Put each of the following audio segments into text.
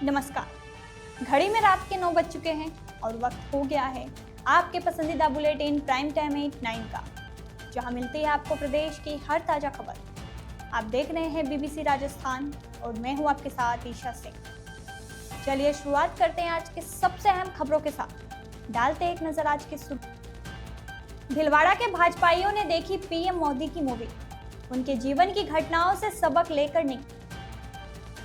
नमस्कार। घड़ी में रात के 9 बज चुके हैं और वक्त हो गया है आपके पसंदीदा बुलेटिन प्राइम टाइम 9 का, जहां मिलती है आपको प्रदेश की हर ताजा खबर। आप देख रहे हैं बीबीसी राजस्थान और मैं हूं आपके साथ ईशा सिंह। चलिए शुरुआत करते हैं आज के सबसे अहम खबरों के साथ। डालते एक नजर आज की सुर्खियों। भीलवाड़ा के भाजपाइयों ने देखी पीएम मोदी की मूवी, उनके जीवन की घटनाओं से सबक लेकर निकले।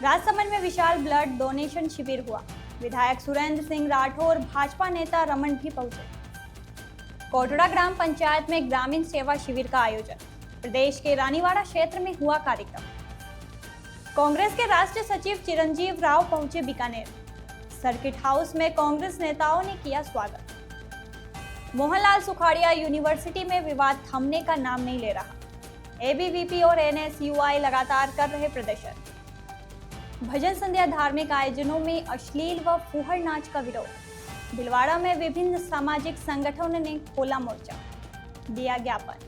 राजसमंद में विशाल ब्लड डोनेशन शिविर हुआ। विधायक सुरेंद्र सिंह राठौर, भाजपा नेता रमन भी पहुंचे। कोटड़ा ग्राम पंचायत में ग्रामीण सेवा शिविर का आयोजन। प्रदेश के रानीवाड़ा क्षेत्र में हुआ कार्यक्रम। कांग्रेस के राष्ट्रीय सचिव चिरंजीव राव पहुंचे बीकानेर। सर्किट हाउस में कांग्रेस नेताओं ने किया स्वागत। मोहनलाल सुखाड़िया यूनिवर्सिटी में विवाद थमने का नाम नहीं ले रहा। एबीवीपी और एनएसयूआई लगातार कर रहे प्रदर्शन। भजन संध्या धार्मिक आयोजनों में अश्लील व फूहड़ नाच का विरोध। भीलवाड़ा में विभिन्न सामाजिक संगठनों ने खोला मोर्चा, दिया ज्ञापन।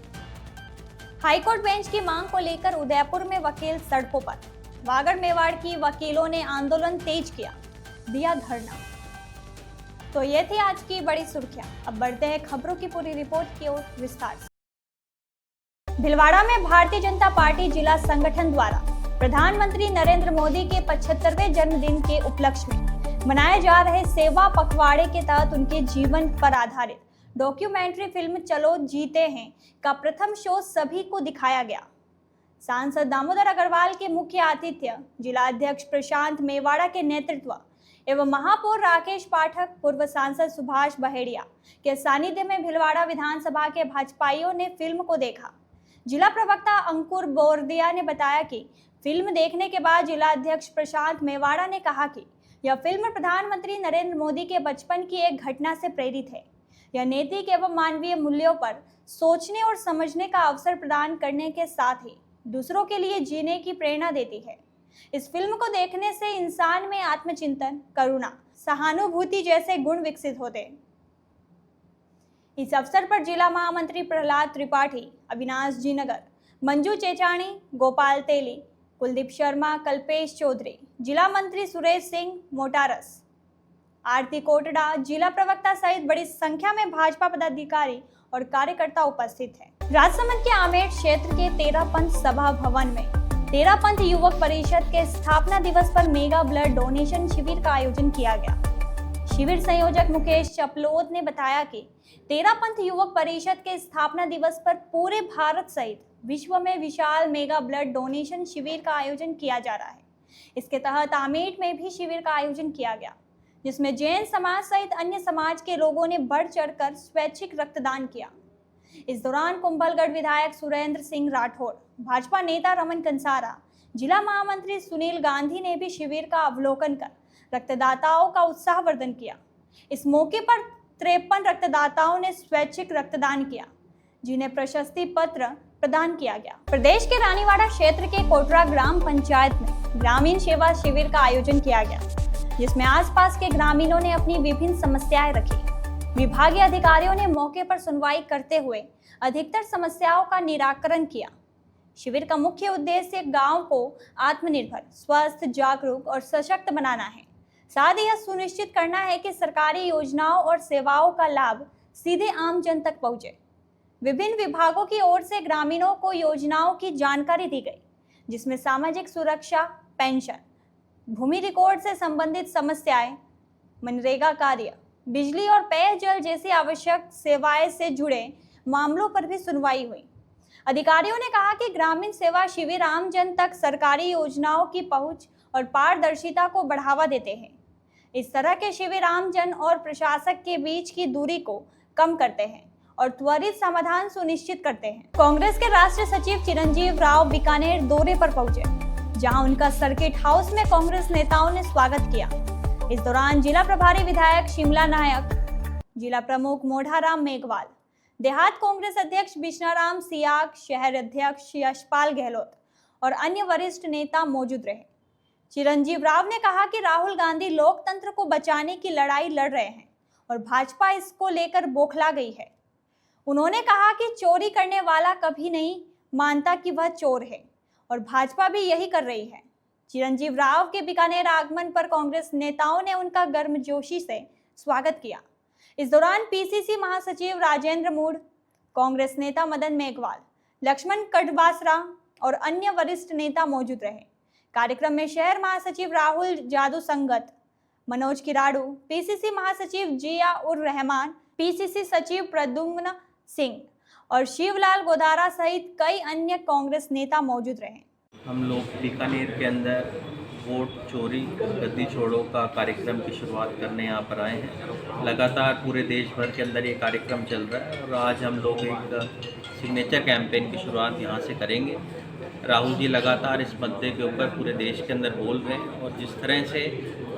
हाईकोर्ट बेंच की मांग को लेकर उदयपुर में वकील सड़कों पर। वागड़ मेवाड़ की वकीलों ने आंदोलन तेज किया, दिया धरना। तो ये थी आज की बड़ी सुर्खियां। अब बढ़ते हैं खबरों की पूरी रिपोर्ट की ओर विस्तार से। भीलवाड़ा में भारतीय जनता पार्टी जिला संगठन द्वारा प्रधानमंत्री नरेंद्र मोदी के 75वें जन्मदिन के उपलक्ष्य में मनाए जा रहे सेवा पखवाड़े के तहत उनके जीवन पर आधारित डॉक्यूमेंट्री फिल्म चलो जीते हैं का प्रथम शो सभी को दिखाया गया। सांसद दामोदर अग्रवाल के मुख्य आतिथ्य, जिला अध्यक्ष प्रशांत मेवाड़ा के नेतृत्व एवं महापौर राकेश पाठक, पूर्व सांसद सुभाष बहेड़िया के सानिध्य में भीलवाड़ा विधानसभा के भाजपाइयों ने फिल्म को देखा। जिला प्रवक्ता अंकुर बोरदिया ने बताया कि फिल्म देखने के बाद जिला अध्यक्ष प्रशांत मेवाड़ा ने कहा कि यह फिल्म प्रधानमंत्री नरेंद्र मोदी के बचपन की एक घटना से प्रेरित है। यह नैतिक एवं मानवीय मूल्यों पर सोचने और समझने का अवसर प्रदान करने के साथ ही दूसरों के लिए जीने की प्रेरणा देती है। इस फिल्म को देखने से इंसान में आत्मचिंतन, करुणा, सहानुभूति जैसे गुण विकसित होते हैं। इस अवसर पर जिला महामंत्री प्रहलाद त्रिपाठी, अविनाश जी नगर, मंजू चेचाणी, गोपाल तेली, कुलदीप शर्मा, कल्पेश चौधरी, जिला मंत्री सुरेश सिंह मोटारस, आरती कोटड़ा, जिला प्रवक्ता सहित बड़ी संख्या में भाजपा पदाधिकारी और कार्यकर्ता उपस्थित हैं। राजसमंद के आमेर क्षेत्र के तेरापंथ सभा भवन में तेरापंथ युवक परिषद के स्थापना दिवस पर मेगा ब्लड डोनेशन शिविर का आयोजन किया गया। शिविर संयोजक मुकेश चपलोद ने बताया कि तेरापंथ युवक परिषद के स्थापना दिवस पर पूरे भारत सहित विश्व में विशाल मेगा ब्लड डोनेशन शिविर का आयोजन किया जा रहा है। इसके तहत आमेर में भी शिविर का आयोजन किया गया, जिसमें जैन समाज सहित अन्य समाज के लोगों ने बढ़ चढ़कर स्वैच्छिक रक्तदान किया। इस दौरान कुंभलगढ़ विधायक सुरेंद्र सिंह राठौर, भाजपा नेता रमन कंसारा, जिला महामंत्री सुनील गांधी ने भी शिविर का अवलोकन कर रक्तदाताओं का उत्साहवर्धन किया। इस मौके पर 53 रक्तदाताओं ने स्वैच्छिक रक्तदान किया, जिन्हें प्रशस्ति पत्र प्रदान किया गया। प्रदेश के रानीवाड़ा क्षेत्र के कोटड़ा ग्राम पंचायत में ग्रामीण सेवा शिविर का आयोजन किया गया, जिसमें आसपास के ग्रामीणों ने अपनी विभिन्न समस्याएं रखी। विभागीय अधिकारियों ने मौके पर सुनवाई करते हुए अधिकतर समस्याओं का निराकरण किया। शिविर का मुख्य उद्देश्य गांव को आत्मनिर्भर, स्वस्थ, जागरूक और सशक्त बनाना है। साथ ही यह सुनिश्चित करना है कि सरकारी योजनाओं और सेवाओं का लाभ सीधे आम जन तक पहुंचे। विभिन्न विभागों की ओर से ग्रामीणों को योजनाओं की जानकारी दी गई, जिसमें सामाजिक सुरक्षा, पेंशन, भूमि रिकॉर्ड से संबंधित समस्याएं, मनरेगा कार्य, बिजली और पेयजल जैसी आवश्यक सेवाएं से जुड़े मामलों पर भी सुनवाई हुई। अधिकारियों ने कहा कि ग्रामीण सेवा शिविर आम जन तक सरकारी योजनाओं की पहुंच और पारदर्शिता को बढ़ावा देते हैं। इस तरह के शिविर आम जन और प्रशासक के बीच की दूरी को कम करते हैं और त्वरित समाधान सुनिश्चित करते हैं। कांग्रेस के राष्ट्रीय सचिव चिरंजीव राव बीकानेर दौरे पर पहुंचे, जहां उनका सर्किट हाउस में कांग्रेस नेताओं ने स्वागत किया। इस दौरान जिला प्रभारी विधायक शिमला नायक, जिला प्रमुख मोढ़ाराम मेघवाल, देहात कांग्रेस अध्यक्ष बिश्नाराम सियाग, शहर अध्यक्ष यशपाल गहलोत और अन्य वरिष्ठ नेता मौजूद रहे। चिरंजीव राव ने कहा कि राहुल गांधी लोकतंत्र को बचाने की लड़ाई लड़ रहे हैं और भाजपा इसको लेकर बौखला गई है। उन्होंने कहा कि चोरी करने वाला कभी नहीं मानता कि वह चोर है और भाजपा भी यही कर रही है। चिरंजीव राव के बीकानेर आगमन पर कांग्रेस नेताओं ने उनका गर्मजोशी से स्वागत किया। इस दौरान पीसीसी महासचिव राजेंद्र मूड, कांग्रेस नेता मदन मेघवाल, लक्ष्मण कड़वासरा और अन्य वरिष्ठ नेता मौजूद रहे। कार्यक्रम में शहर महासचिव राहुल जादू संगत, मनोज किराड़ू, पीसीसी महासचिव जिया उर रहमान, पीसीसी सचिव प्रद्युम्न सिंह और शिवलाल गोदारा सहित कई अन्य कांग्रेस नेता मौजूद रहे। हम लोग बीकानेर के अंदर वोट चोरी गद्दी छोड़ो का कार्यक्रम की शुरुआत करने यहाँ पर आए हैं। लगातार पूरे देश भर के अंदर ये कार्यक्रम चल रहा है और आज हम लोग एक सिग्नेचर कैंपेन की शुरुआत यहाँ से करेंगे। राहुल जी लगातार इस मुद्दे के ऊपर पूरे देश के अंदर बोल रहे हैं और जिस तरह से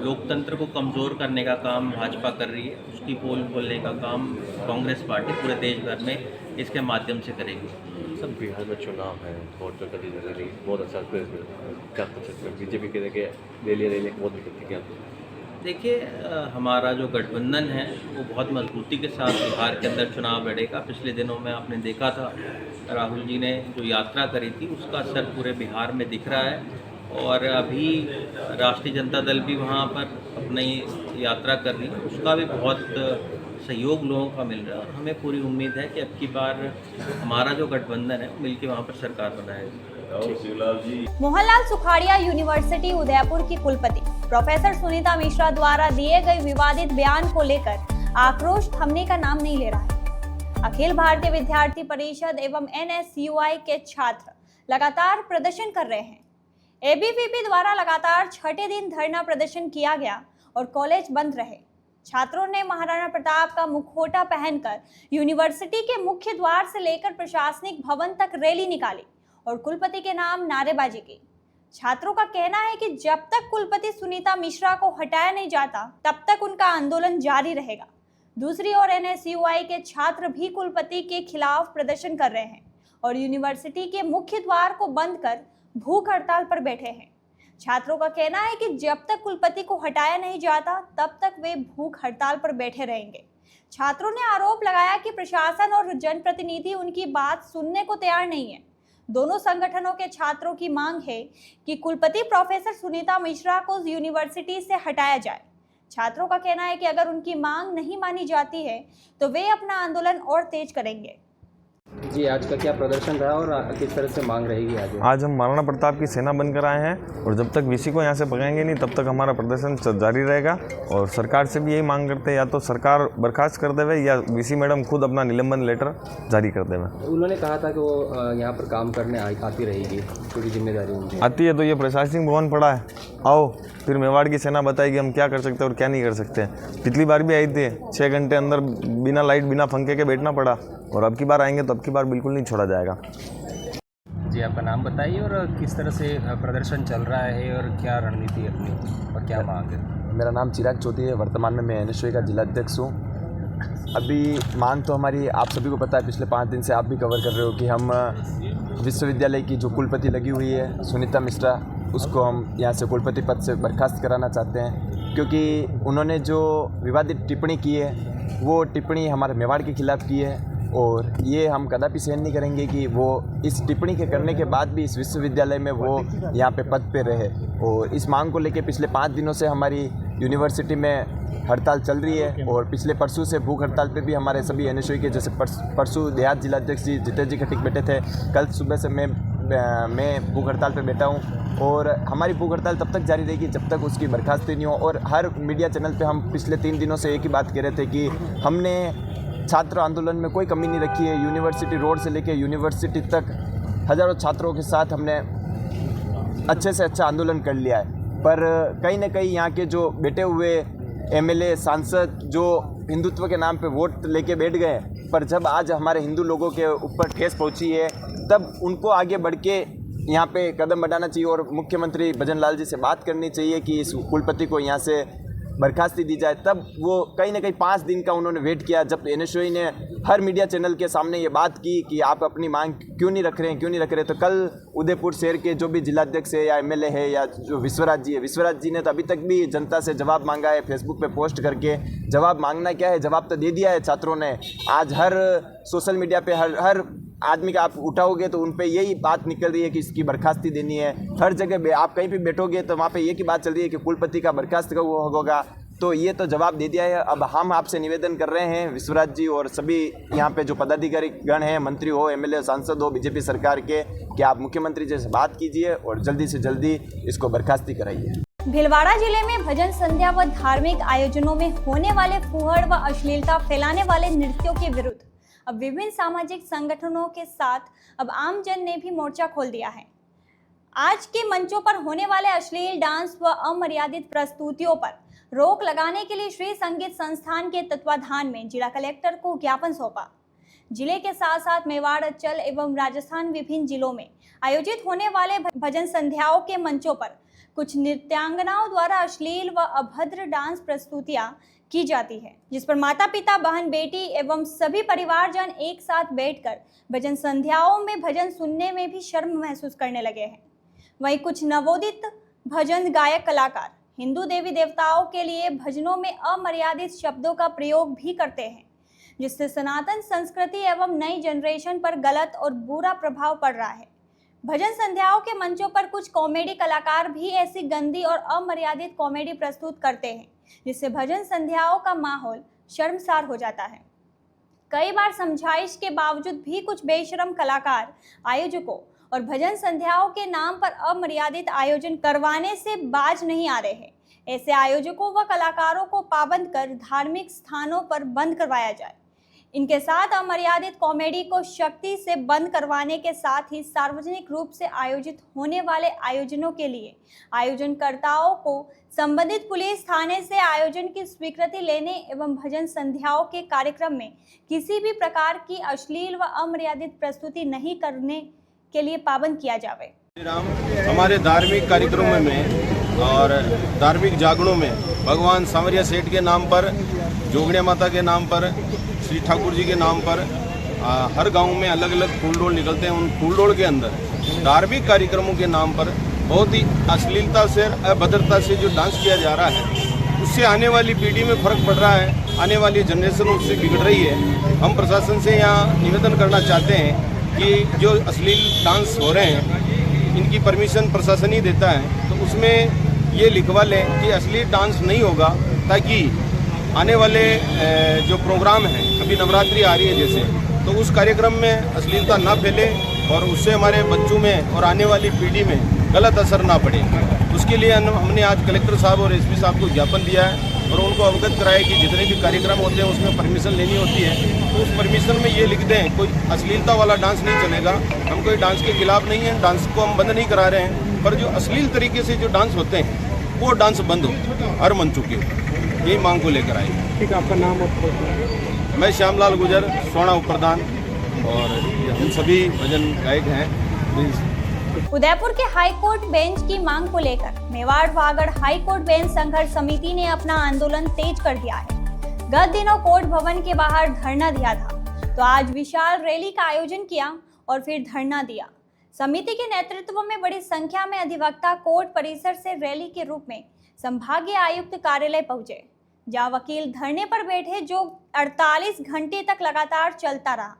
लोकतंत्र को कमज़ोर करने का काम भाजपा कर रही है, उसकी पोल खोलने का काम कांग्रेस पार्टी पूरे देश भर में इसके माध्यम से करेगी। सब बिहार में चुनाव है, वोट तो कभी नहीं, बहुत अच्छा क्या कुछ बीजेपी के देखे ले लिया बहुत दिक्कत थी क्या? देखिए, हमारा जो गठबंधन है वो बहुत मजबूती के साथ बिहार के अंदर चुनाव लड़ेगा। पिछले दिनों में आपने देखा था राहुल जी ने जो यात्रा करी थी उसका असर पूरे बिहार में दिख रहा है और अभी राष्ट्रीय जनता दल भी वहाँ पर अपनी यात्रा कर रही है, उसका भी बहुत सहयोग लोगों का मिल रहा है। हमें पूरी उम्मीद है कि अब की बार हमारा जो गठबंधन है मिलकर वहाँ पर सरकार बनाएगी। मोहनलाल सुखाड़िया यूनिवर्सिटी उदयपुर की कुलपति प्रोफेसर सुनीता मिश्रा द्वारा दिए गए विवादित बयान को लेकर आक्रोश थमने का नाम नहीं ले रहा है। अखिल भारतीय विद्यार्थी परिषद एवं NSUI के छात्र लगातार प्रदर्शन कर रहे हैं। ABVP द्वारा लगातार छठे दिन धरना प्रदर्शन किया गया और कॉलेज बंद रहे। छात्रों ने महाराणा प्रताप का मुखौटा पहनकर यूनिवर्सिटी के मुख्य द्वार से लेकर प्रशासनिक भवन तक रैली निकाली और कुलपति के नाम नारेबाजी की। छात्रों का कहना है कि जब तक कुलपति सुनीता मिश्रा को हटाया नहीं जाता तब तक उनका आंदोलन जारी रहेगा। दूसरी ओर NSUI के छात्र भी कुलपति के खिलाफ प्रदर्शन कर रहे हैं और यूनिवर्सिटी के मुख्य द्वार को बंद कर भूख हड़ताल पर बैठे हैं। छात्रों का कहना है कि जब तक कुलपति को हटाया नहीं जाता तब तक वे भूख हड़ताल पर बैठे रहेंगे। छात्रों ने आरोप लगाया कि प्रशासन और जनप्रतिनिधि उनकी बात सुनने को तैयार नहीं है। दोनों संगठनों के छात्रों की मांग है कि कुलपति प्रोफेसर सुनीता मिश्रा को यूनिवर्सिटी से हटाया जाए। छात्रों का कहना है कि अगर उनकी मांग नहीं मानी जाती है तो वे अपना आंदोलन और तेज करेंगे। जी, आज का क्या प्रदर्शन रहा और किस तरह से मांग रहेगी आगे? आज हम महाराणा प्रताप की सेना बनकर आए हैं और जब तक वीसी को यहाँ से भगाएंगे नहीं तब तक हमारा प्रदर्शन जारी रहेगा और सरकार से भी यही मांग करते हैं या तो सरकार बर्खास्त कर देवे या वीसी मैडम खुद अपना निलंबन लेटर जारी कर देवे। उन्होंने कहा था कि वो यहाँ पर काम करने आती रहेगी, पूरी जिम्मेदारी उनकी आती है। तो ये प्रशासनिक भवन पड़ा है, आओ फिर मेवाड़ की सेना बताएगी हम क्या कर सकते हैं और क्या नहीं कर सकते। पिछली बार भी आई थी, 6 घंटे अंदर बिना लाइट बिना पंखे के बैठना पड़ा और अब की बार आएंगे तो अब की बार बिल्कुल नहीं छोड़ा जाएगा। जी, आपका नाम बताइए और किस तरह से प्रदर्शन चल रहा है और क्या रणनीति है अपनी और क्या मांग है? मेरा नाम चिराग चौधरी है, वर्तमान में मैं NSUI का जिलाध्यक्ष हूँ। अभी मांग तो हमारी आप सभी को पता है, पिछले 5 दिन से आप भी कवर कर रहे हो कि हम विश्वविद्यालय की जो कुलपति लगी हुई है सुनीता मिश्रा, उसको हम यहाँ से कुलपति पद से बर्खास्त कराना चाहते हैं क्योंकि उन्होंने जो विवादित टिप्पणी की है वो टिप्पणी हमारे मेवाड़ के खिलाफ़ की है और ये हम कदापि सहन नहीं करेंगे कि वो इस टिप्पणी के करने के बाद भी इस विश्वविद्यालय में वो यहाँ पे पद पे रहे। और इस मांग को लेके पिछले 5 दिनों से हमारी यूनिवर्सिटी में हड़ताल चल रही है और पिछले परसों से भूख हड़ताल पे भी हमारे सभी NSUI के जैसे परसों देहात जिलाध्यक्ष जी जितेश जी खटीक बैठे थे, कल सुबह से मैं भूख हड़ताल पे बैठा हूँ और हमारी भूख हड़ताल तब तक जारी रहेगी जब तक उसकी बर्खास्ती नहीं हो। और हर मीडिया चैनल पे हम पिछले 3 दिनों से एक ही बात कह रहे थे कि हमने छात्र आंदोलन में कोई कमी नहीं रखी है। यूनिवर्सिटी रोड से लेकर यूनिवर्सिटी तक हज़ारों छात्रों के साथ हमने अच्छे से अच्छा आंदोलन कर लिया है, पर कहीं ना कहीं यहाँ के जो बैठे हुए MLA सांसद जो हिंदुत्व के नाम पे वोट लेके बैठ गए, पर जब आज हमारे हिंदू लोगों के ऊपर ठेस पहुंची है तब उनको आगे बढ़ के यहाँ पे कदम बढ़ाना चाहिए और मुख्यमंत्री भजन लाल जी से बात करनी चाहिए कि इस कुलपति को यहाँ से बर्खास्ती दी जाए। तब वो कहीं ना कहीं 5 दिन का उन्होंने वेट किया जब NSUI ने हर मीडिया चैनल के सामने ये बात की कि आप अपनी मांग क्यों नहीं रख रहे हैं। तो कल उदयपुर शहर के जो भी जिलाध्यक्ष है या MLA है या जो विश्वराज जी ने तो अभी तक भी जनता से जवाब मांगा है फेसबुक पे पोस्ट करके। जवाब मांगना क्या है, जवाब तो दे दिया है छात्रों ने। आज हर सोशल मीडिया पे हर आदमी का आप उठाओगे तो उन पे यही बात निकल रही है कि इसकी बर्खास्ती देनी है। हर जगह आप कहीं भी बैठोगे तो वहाँ पे एक ही बात चल रही है कि कुलपति का बर्खास्त कब होगा। तो ये तो जवाब दे दिया है। अब हम आपसे निवेदन कर रहे हैं विश्वराज जी और सभी यहाँ पे जो पदाधिकारी गण हैं, मंत्री हो, एमएलए, सांसद हो बीजेपी सरकार के, कि आप मुख्यमंत्री जी से बात कीजिए और जल्दी से जल्दी इसको बर्खास्ती कराइए। भीलवाड़ा जिले में भजन संध्या व धार्मिक आयोजनों में होने वाले फूहड़ व अश्लीलता फैलाने वाले नृत्यों के विरुद्ध अब विभिन्न सामाजिक संगठनों के साथ अब आम जन ने भी मोर्चा खोल दिया है। आज के मंचों पर होने वाले अश्लील डांस व अमर्यादित प्रस्तुतियों पर रोक लगाने के लिए श्री संगीत संस्थान के तत्वाधान में जिला कलेक्टर को ज्ञापन सौंपा। जिले के साथ साथ मेवाड़, अचल एवं राजस्थान विभिन्न जिलों में आयोजित होने वाले भजन संध्याओं के मंचों पर कुछ नृत्यांगनाओं द्वारा अश्लील व अभद्र डांस प्रस्तुतियां की जाती है, जिस पर माता पिता, बहन बेटी एवं सभी परिवारजन एक साथ बैठकर भजन संध्याओं में भजन सुनने में भी शर्म महसूस करने लगे हैं। वहीं कुछ नवोदित भजन गायक कलाकार हिंदू देवी देवताओं के लिए भजनों में अमर्यादित शब्दों का प्रयोग भी करते हैं, जिससे सनातन संस्कृति एवं नई जनरेशन पर गलत और बुरा प्रभाव पड़ रहा है। भजन संध्याओं के मंचों पर कुछ कॉमेडी कलाकार भी ऐसी गंदी और अमर्यादित कॉमेडी प्रस्तुत करते हैं, जिससे भजन संध्याओं का माहौल शर्मसार हो जाता है। कई बार समझाइश के बावजूद भी कुछ बेशरम कलाकार आयोजकों और भजन संध्याओं के नाम पर अमर्यादित आयोजन करवाने से बाज नहीं आ रहे हैं। ऐसे आयोजकों व कलाकारों को पाबंद कर धार्मिक स्थानों पर बंद करवाया जाए। इनके साथ अमर्यादित कॉमेडी को शक्ति से बंद करवाने के साथ ही सार्वजनिक रूप से आयोजित होने वाले आयोजनों के लिए आयोजनकर्ताओं को संबंधित पुलिस थाने से आयोजन की स्वीकृति लेने एवं भजन संध्याओं के कार्यक्रम में किसी भी प्रकार की अश्लील व अमर्यादित प्रस्तुति नहीं करने के लिए पाबंद किया जाए। हमारे धार्मिक कार्यक्रमों में और धार्मिक जागरणों में भगवान सांवरिया सेठ के नाम पर, जोगड़िया माता के नाम पर, श्री ठाकुर जी के नाम पर हर गांव में अलग अलग फूलडोल निकलते हैं। उन फूलडोल के अंदर धार्मिक कार्यक्रमों के नाम पर बहुत ही अश्लीलता से, अभद्रता से जो डांस किया जा रहा है, उससे आने वाली पीढ़ी में फर्क पड़ रहा है। आने वाली जनरेशन उससे बिगड़ रही है। हम प्रशासन से यहाँ निवेदन करना चाहते हैं कि जो अश्लील डांस हो रहे हैं, इनकी परमिशन प्रशासन ही देता है, तो उसमें ये लिखवा लें कि अश्लील डांस नहीं होगा, ताकि आने वाले जो प्रोग्राम हैं, अभी नवरात्रि आ रही है जैसे, तो उस कार्यक्रम में अश्लीलता ना फैले और उससे हमारे बच्चों में और आने वाली पीढ़ी में गलत असर ना पड़े। उसके लिए हमने आज कलेक्टर साहब और एसपी साहब को ज्ञापन दिया है और उनको अवगत कराया कि जितने भी कार्यक्रम होते हैं उसमें परमिशन लेनी होती है, तो उस परमिशन में ये लिख दें कोई अश्लीलता वाला डांस नहीं चलेगा। हम कोई डांस के खिलाफ नहीं है, डांस को हम बंद नहीं करा रहे हैं, पर जो अश्लील तरीके से जो डांस होते हैं वो डांस बंद हो हर मंचों के, यही मांग को लेकर आए। ठीक है, आपका नाम और मैं श्यामलाल गुजर, सोना उप प्रधान, और हम सभी भजन गायक हैं। उदयपुर के हाईकोर्ट बेंच की मांग को लेकर मेवाड़ वागड़ हाईकोर्ट बेंच संघर्ष समिति ने अपना आंदोलन तेज कर दिया है। गत दिनों कोर्ट भवन के बाहर धरना दिया था, तो आज विशाल रैली का आयोजन किया और फिर धरना दिया। समिति के नेतृत्व में बड़ी संख्या में अधिवक्ता कोर्ट परिसर से रैली के रूप में संभागीय आयुक्त कार्यालय पहुंचे, जहां वकील धरने पर बैठे, जो 48 घंटे तक लगातार चलता रहा।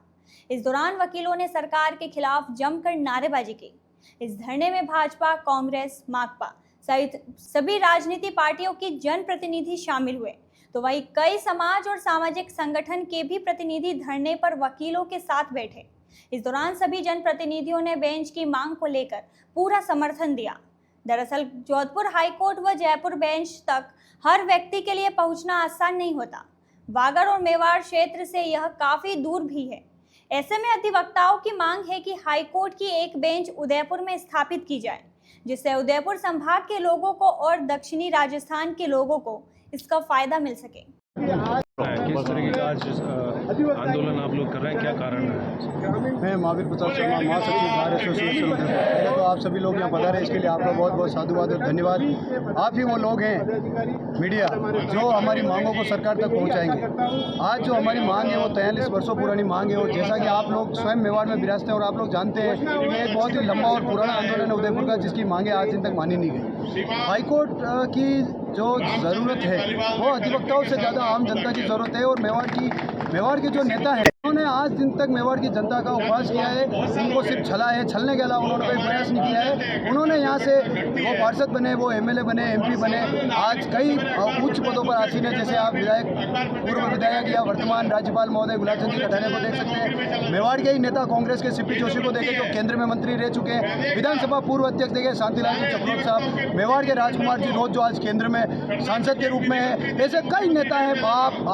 इस दौरान वकीलों ने सरकार के खिलाफ जमकर नारेबाजी की। इस धरने में भाजपा, कांग्रेस, माकपा सहित सभी राजनीतिक पार्टियों की जनप्रतिनिधि शामिल हुए, तो वहीं कई समाज और सामाजिक संगठन के भी प्रतिनिधि धरने पर वकीलों के साथ बैठे। इस दौरान सभी जनप्रतिनिधियों ने बेंच की मांग को लेकर पूरा समर्थन दिया। दरअसल जोधपुर हाईकोर्ट व जयपुर बेंच तक हर व्यक्ति के लिए पहुंचना आसान नहीं होता। वागड़ और मेवाड़ क्षेत्र से यह काफी दूर भी है। ऐसे में अधिवक्ताओं की मांग है कि हाईकोर्ट की एक बेंच उदयपुर में स्थापित की जाए, जिससे उदयपुर संभाग के लोगों को और दक्षिणी राजस्थान के लोगों को इसका फायदा मिल सके। किस तरीके का आज आंदोलन आप लोग कर रहे हैं, क्या कारण है? मैं महावीर प्रताप शर्मा, महासचिव बार एसोसिएशन उदयपुर। तो आप सभी लोग यहाँ पधारे, इसके लिए आपका बहुत बहुत साधुवाद और धन्यवाद। आप ही वो लोग हैं मीडिया जो हमारी मांगों को सरकार तक पहुँचाएंगे। आज जो हमारी मांग है वो 43 वर्षों पुरानी मांग है, और जैसा कि आप लोग स्वयं मेवाड़ में विराजते हैं और आप लोग जानते हैं कि एक बहुत ही लंबा और पुराना आंदोलन है उदयपुर का, जिसकी मांगें आज दिन तक मानी नहीं गई। हाईकोर्ट की जो ज़रूरत है वो अधिवक्ताओं से ज़्यादा आम जनता की ज़रूरत है, और मेवाड़ की मेवाड़ के जो नेता हैं उन्होंने आज दिन तक मेवाड़ की जनता का उपवास किया है, उनको सिर्फ छला है, छलने के अलावा उन्होंने कोई प्रयास नहीं किया है। उन्होंने यहाँ से वो पार्षद बने, वो एमएलए बने, एमपी बने, आज कई उच्च पदों पर आसीन है, जैसे आप विधायक, पूर्व विधायक या वर्तमान राज्यपाल महोदय गुलाब चंद जी कटारिया को देख सकते हैं। मेवाड़ के ही नेता कांग्रेस के सीपी जोशी को देखें जो केंद्र में मंत्री रह चुके हैं। विधानसभा पूर्व अध्यक्ष देखें शांतिलाल जी चपलोत साहब, मेवाड़ के राजकुमार जी रोज जो आज केंद्र में सांसद के रूप में है। ऐसे कई नेता हैं,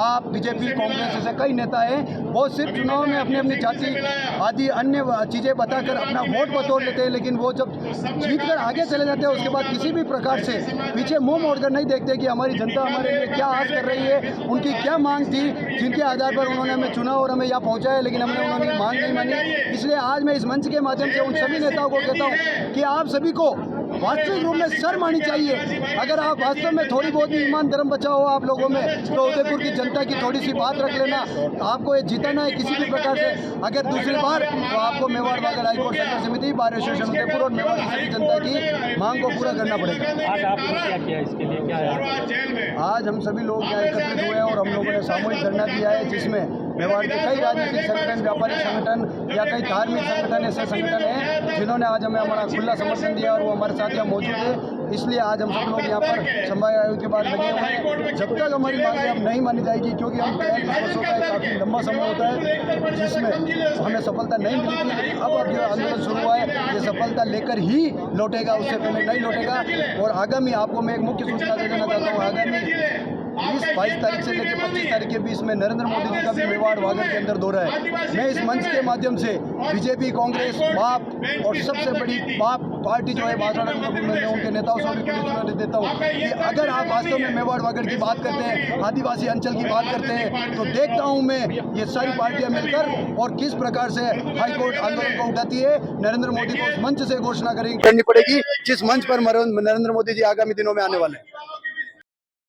आप बीजेपी कांग्रेस ऐसे कई नेता हैं, वो सिर्फ चुनाव में अपनी अपनी जाति आदि अन्य चीज़ें बताकर अपना वोट बटोर लेते हैं, लेकिन वो जब जीत कर आगे चले जाते हैं उसके बाद किसी भी प्रकार से पीछे मुंह मोड़कर नहीं देखते कि हमारी जनता हमारे लिए क्या आस कर रही है, उनकी क्या मांग थी, जिनके आधार पर उन्होंने हमें चुना और हमें यहाँ पहुँचाया, लेकिन हमने उन्होंने मांग नहीं मानी। इसलिए आज मैं इस मंच के माध्यम से उन सभी नेताओं को कहता हूँ कि आप सभी को वास्तविक रूप में शर्म आनी चाहिए। अगर आप वास्तव में थोड़ी बहुत भी ईमान धर्म बचा हो आप लोगों में, तो उदयपुर की जनता की थोड़ी सी बात रख लेना। आपको ये जीताना है किसी भी प्रकार से, अगर दूसरी बार तो आपको मेवाड़ वागड़ हाईकोर्ट संघर्ष समिति, बार एसोसिएशन उदयपुर और मेवाड़ की सभी जनता की मांग को पूरा करना पड़ेगा। आज आपने क्या किया इसके लिए, क्या है? आज हम सभी लोग यहाँ एकत्रित हुए हैं और हम लोगों ने सामूहिक धरना दिया है, जिसमें मेवाड़ के कई राजनीतिक संगठन, व्यापारिक संगठन या कई धार्मिक संगठन ऐसे संगठन हैं जिन्होंने आज हमें हमारा खुला समर्थन दिया और वो हमारे साथ यहाँ मौजूद है। इसलिए आज हम सब लोग यहाँ पर संभाग आयोग के बाद लगे हुए हैं। जब तक हमारी मांगें अब नहीं मानी जाएगी, क्योंकि हम 43 वर्षों का काफ़ी लंबा समय होता है जिसमें हमें सफलता नहीं मिली थी। अब जो आंदोलन शुरू हुआ है ये सफलता लेकर ही लौटेगा, उससे पहले नहीं लौटेगा। और आगामी आपको मैं एक मुख्य सूचना दे देना चाहता हूँ, आगामी 20-22 तारीख से लेकर 25 तारीख के बीच में नरेंद्र मोदी जी का भी मेवाड़ वागड़ के अंदर दौरा है। मैं इस मंच के माध्यम से बीजेपी, कांग्रेस, बाप और सबसे बड़ी बाप पार्टी जो है भाजपा, मैं उनके नेताओं से भी खुली चुनौती देता हूँ कि अगर आप वास्तव में मेवाड़ वागड़ की बात करते हैं, आदिवासी अंचल की बात करते हैं, तो देखता हूँ मैं ये सारी पार्टियां मिलकर और किस प्रकार से हाईकोर्ट आंदोलन को उठाती है। नरेंद्र मोदी को उस मंच से घोषणा करनी पड़ेगी जिस मंच पर नरेंद्र मोदी जी आगामी दिनों में आने वाले हैं।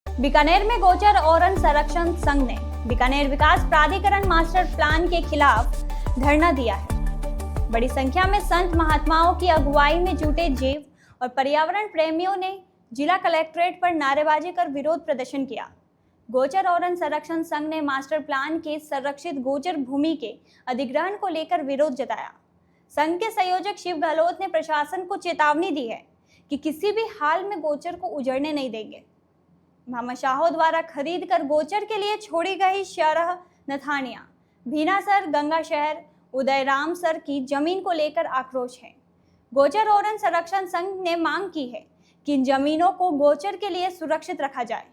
बीकानेर में गोचर औरन संरक्षण संघ ने बीकानेर विकास प्राधिकरण मास्टर प्लान के खिलाफ धरना दिया है। बड़ी संख्या में संत महात्माओं की अगुवाई में जुटे जीव और पर्यावरण प्रेमियों ने जिला कलेक्ट्रेट पर नारेबाजी कर विरोध प्रदर्शन किया। गोचर औरन संरक्षण संघ ने मास्टर प्लान के संरक्षित गोचर भूमि के अधिग्रहण को लेकर विरोध जताया। संघ के संयोजक शिव गहलोत ने प्रशासन को चेतावनी दी है कि किसी भी हाल में गोचर को उजड़ने नहीं देंगे। भामाशाहों द्वारा खरीद कर गोचर के लिए छोड़ी गई शरह, नथानिया, भीनासर, गंगा शहर, उदयराम सर की जमीन को लेकर आक्रोश है। गोचर औरन संरक्षण संघ ने मांग की है कि इन जमीनों को गोचर के लिए सुरक्षित रखा जाए।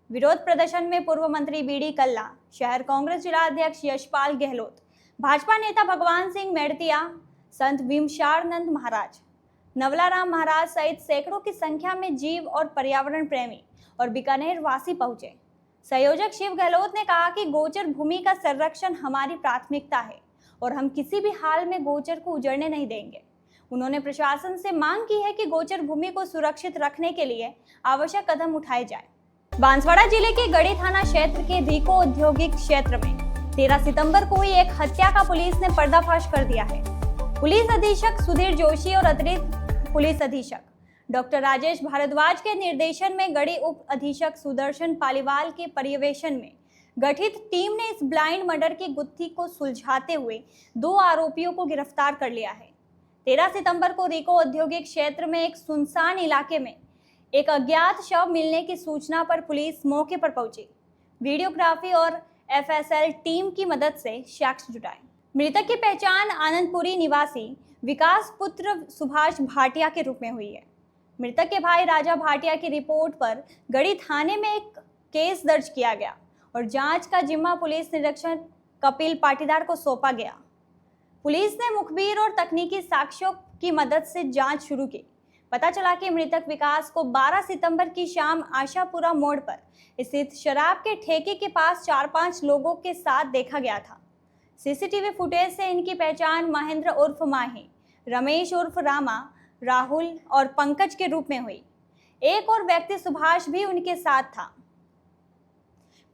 विरोध प्रदर्शन में पूर्व मंत्री बीडी कल्ला, शहर कांग्रेस जिला अध्यक्ष यशपाल गहलोत, भाजपा नेता भगवान सिंह मेड़तिया, संत विमशारनंद महाराज, नवलाराम महाराज सहित सैकड़ों की संख्या में जीव और पर्यावरण प्रेमी और बीकानेर वासी पहुंचे। संयोजक शिव गहलोत ने कहा कि गोचर भूमि का संरक्षण हमारी प्राथमिकता है और हम किसी भी हाल में गोचर को उजड़ने नहीं देंगे। उन्होंने प्रशासन से मांग की है कि गोचर भूमि को सुरक्षित रखने के लिए आवश्यक कदम उठाए जाए। बांसवाड़ा जिले के गढ़ी थाना क्षेत्र के रीको औद्योगिक क्षेत्र में 13 सितंबर को हुई एक हत्या का पुलिस ने पर्दाफाश कर दिया है। पुलिस अधीक्षक सुधीर जोशी और अतिरिक्त पुलिस अधीक्षक डॉक्टर राजेश भारद्वाज के निर्देशन में गढ़ी उप अधीक्षक सुदर्शन पालीवाल के पर्यवेक्षण में गठित टीम ने इस ब्लाइंड मर्डर की गुत्थी को सुलझाते हुए 2 आरोपियों को गिरफ्तार कर लिया है। 13 सितंबर को रीको औद्योगिक क्षेत्र में एक सुनसान इलाके में एक अज्ञात शव मिलने की सूचना पर पुलिस मौके पर पहुंची। वीडियोग्राफी और एफएसएल टीम की मदद से साक्ष्य जुटाए। मृतक की पहचान आनंदपुरी निवासी विकास पुत्र सुभाष भाटिया के रूप में हुई है। मृतक के भाई राजा भाटिया की रिपोर्ट पर गढ़ी थाने में एक केस दर्ज किया गया और जांच का जिम्मा पुलिस निरीक्षक कपिल पाटीदार को सौंपा गया। पुलिस ने मुखबिर और तकनीकी साक्ष्यों की मदद से जांच शुरू की। पता चला कि मृतक विकास को 12 सितंबर की शाम आशापुरा मोड़ पर स्थित शराब के ठेके के पास 4-5 लोगों के साथ देखा गया था। सीसीटीवी फुटेज से इनकी पहचान महेंद्र उर्फ माही, रमेश उर्फ रामा, राहुल और पंकज के रूप में हुई। एक और व्यक्ति सुभाष भी उनके साथ था।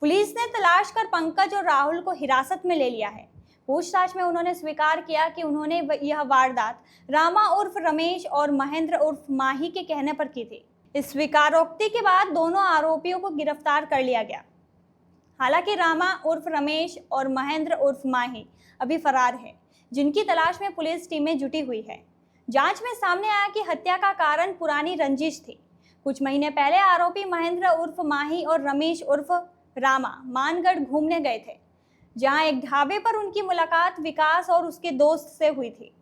पुलिस ने तलाश कर पंकज और राहुल को हिरासत में ले लिया है। पूछताछ में उन्होंने स्वीकार किया कि उन्होंने यह वारदात रामा उर्फ रमेश और महेंद्र उर्फ माही के कहने पर की थी। इस स्वीकारोक्ति के बाद दोनों आरोपियों को गिरफ्तार कर लिया गया। हालांकि रामा उर्फ रमेश और महेंद्र उर्फ माही अभी फरार है, जिनकी तलाश में पुलिस टीमें जुटी हुई है। जांच में सामने आया कि हत्या का कारण पुरानी रंजिश थी। कुछ महीने पहले आरोपी महेंद्र उर्फ माही और रमेश उर्फ रामा मानगढ़ घूमने गए थे, जहां एक ढाबे पर उनकी मुलाकात विकास और उसके दोस्त से हुई थी।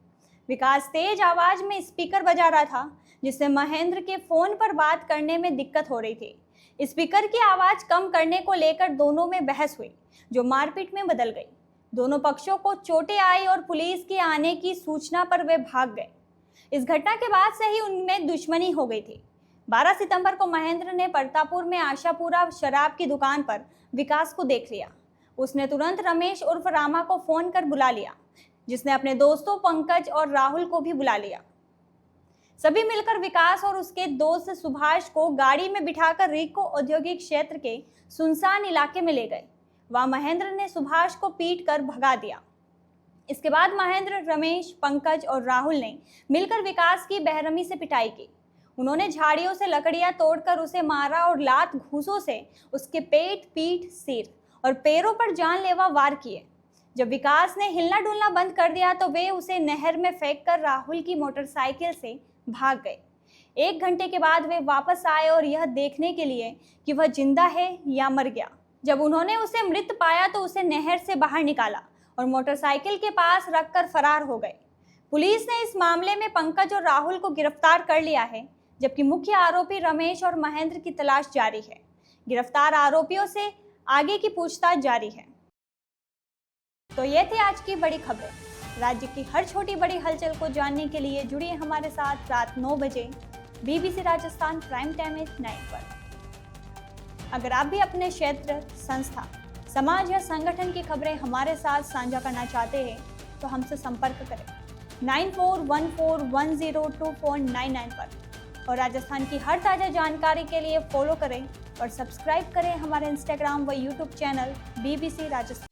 विकास तेज आवाज में स्पीकर बजा रहा था, जिससे महेंद्र के फोन पर बात करने में दिक्कत हो रही थी। स्पीकर की आवाज कम करने को लेकर दोनों में बहस हुई, जो मारपीट में बदल गई। दोनों पक्षों को चोटें आई और पुलिस के आने की सूचना पर वे भाग गए। इस घटना के बाद से ही उनमें दुश्मनी हो गई थी। 12 सितंबर को महेंद्र ने परतापुर में आशापुरा शराब की दुकान पर विकास को देख लिया। उसने तुरंत रमेश उर्फ रामा को फोन कर बुला लिया, जिसने अपने दोस्तों पंकज और राहुल को भी बुला लिया। सभी मिलकर विकास और उसके दोस्त सुभाष को गाड़ी में बिठाकर रिको औद्योगिक क्षेत्र के सुनसान इलाके में ले गए। वहां महेंद्र ने सुभाष को पीट कर भगा दिया। इसके बाद महेंद्र, रमेश, पंकज और राहुल ने मिलकर विकास की बेरहमी से पिटाई की। उन्होंने झाड़ियों से लकड़ियां तोड़कर उसे मारा और लात घूंसों से उसके पेट, पीठ, सिर और पैरों पर जानलेवा वार किए। जब विकास ने हिलना डुलना बंद कर दिया तो वे उसे नहर में फेंककर राहुल की मोटरसाइकिल से भाग गए। 1 घंटे के बाद वे वापस आए और यह देखने के लिए कि वह जिंदा है या मर गया। जब उन्होंने उसे मृत पाया तो उसे नहर से बाहर निकाला और मोटरसाइकिल के पास रखकर फरार हो गए। पुलिस ने इस मामले में पंकज और राहुल को गिरफ्तार कर लिया है, जबकि मुख्य आरोपी रमेश और महेंद्र की तलाश जारी है। गिरफ्तार आरोपियों से आगे की पूछताछ जारी है। तो ये थी आज की बड़ी खबरें। राज्य की हर छोटी बड़ी हलचल को जानने के लिए जुड़िए हमारे साथ रात 9 बजे BBC राजस्थान प्राइम टाइम 9 पर। अगर आप भी अपने क्षेत्र, संस्था, समाज या संगठन की खबरें हमारे साथ साझा करना चाहते हैं तो हमसे संपर्क करें 9414102499 पर। और राजस्थान की हर ताज़ा जानकारी के लिए फॉलो करें और सब्सक्राइब करें हमारे इंस्टाग्राम व यूट्यूब चैनल BBC राजस्थान।